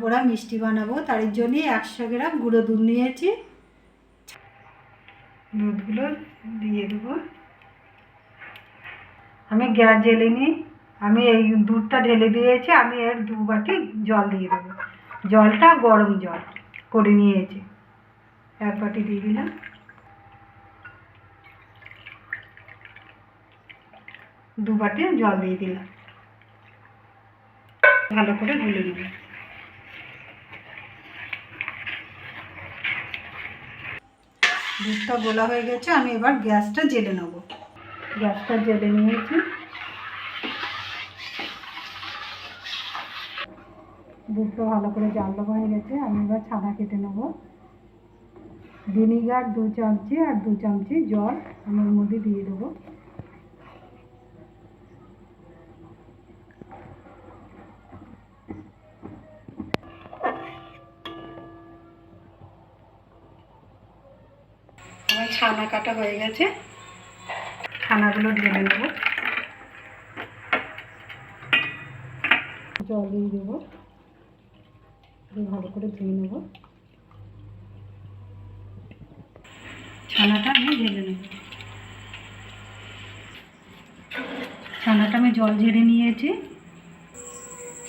পোড়া মিষ্টি বানাবো, তার জন্য 100 গ্রাম গুঁড়ো দুধ নিয়েছি। দুধগুলো দিয়ে দেবো। আমি গ্যাস জ্বেলিনি, আমি এই দুধটা ঢেলে দিয়েছি। আমি এর 2 বাটি জল দিয়ে দেবো। জলটা গরম জল করে নিয়েছি, 1 বাটি দিয়ে দিলাম। দু বাটি জল দিয়ে দিলাম, ভালো করে গুলে নেব। দুধটা গোলা হয়ে গেছে, আমি এবার গ্যাসটা জ্বেলে নেব। গ্যাসটা জ্বেলে নিয়েছি। দুধটা ভালো করে জাল হয়ে গেছে, আমি এবার ছানা কেটে নেব। ভিনিগার 2 চামচি আর 2 চামচি জল আমি এর মধ্যে দিয়ে দেবো। আমার ছানা কাটা হয়ে গেছে, ছানাগুলো ঢেলে নেব। জল দিয়ে দেবো, ভালো করে ধুয়ে নেব। ছানাটা আমি ঢেলে নেব। ছানাটা আমি জল ঝেড়ে নিয়েছি।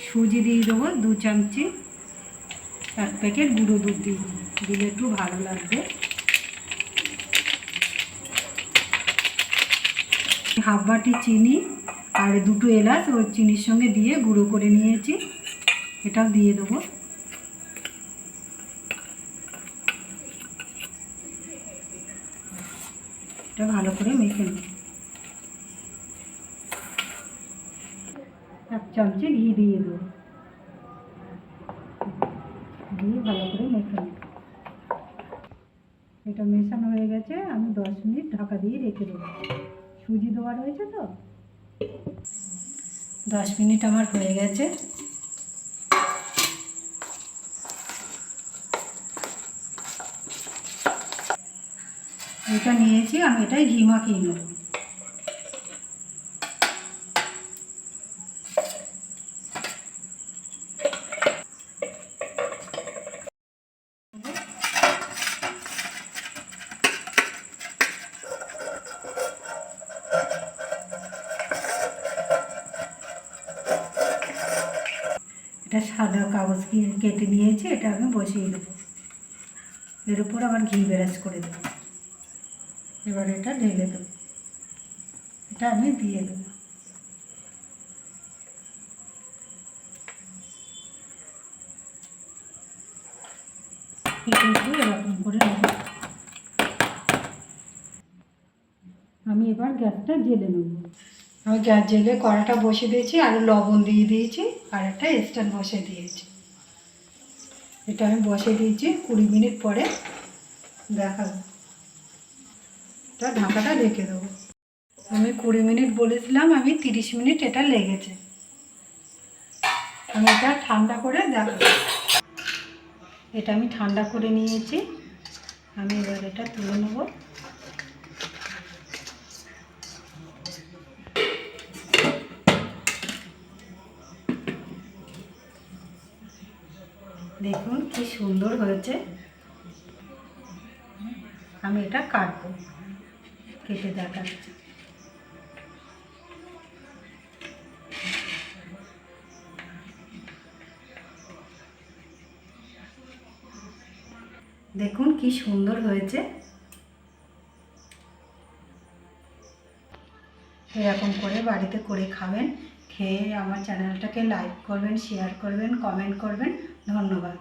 সুজি দিয়ে দেবো 2 চামচি, 1 প্যাকেট গুঁড়ো দুধ দিয়ে দেবো, দিলে একটু ভালো লাগবে। হাফ বাটি চিনি আর 2টো এলাচ ওই চিনির সঙ্গে দিয়ে গুঁড়ো করে নিয়েছি, এটাও দিয়ে দেবো। এটা ভালো করে মেখে নেব। 1 চামচি ঘি দিয়ে দেবো, দিয়ে ভালো করে মেখে নেব। এটা মেশানো হয়ে গেছে, আমি 10 মিনিট ঢাকা দিয়ে রেখে দেবো। সুজি দেওয়া রয়েছে তো। 10 মিনিট আমার হয়ে গেছে। এটা নিয়েছি, আমি এটাই ঘি মাখিয়ে নেব। এটা সাদা কাগজ কেটে নিয়েছি, এটা আমি বসিয়ে দেবো। এর উপর আবার ঘি ব্রাশ করে দেবো। এবার এটা ঢেলে দেবো, এটা আমি দিয়ে দেবো। এরকম করে নেব। আমি এবার গ্যাসটা জ্বেলে নেব। আমি গ্যাস জ্বেলে কড়াটা বসিয়ে দিয়েছি, আর লবণ দিয়ে দিয়েছি, আর একটা স্ট্যান্ড বসিয়ে দিয়েছি। এটা আমি বসিয়ে দিয়েছি, 20 মিনিট পরে দেখাবো। এটা ঢাকাটা ঢেকে দেবো। আমি 20 মিনিট বলেছিলাম, আমি 30 মিনিট এটা লেগেছে। আমি এটা ঠান্ডা করে দেখাবো। এটা আমি ঠান্ডা করে নিয়েছি, আমি এবার এটা তুলে নেব। দেখুন কি সুন্দর হয়েছে। আমি এটা কাটবো, কেটে দেখাচ্ছি। দেখুন কি সুন্দর হয়েছে। এরকম করে বাড়িতে করে খাবেন। খেয়ে আমার চ্যানেলটাকে লাইক করবেন, শেয়ার করবেন, কমেন্ট করবেন। ধন্যবাদ।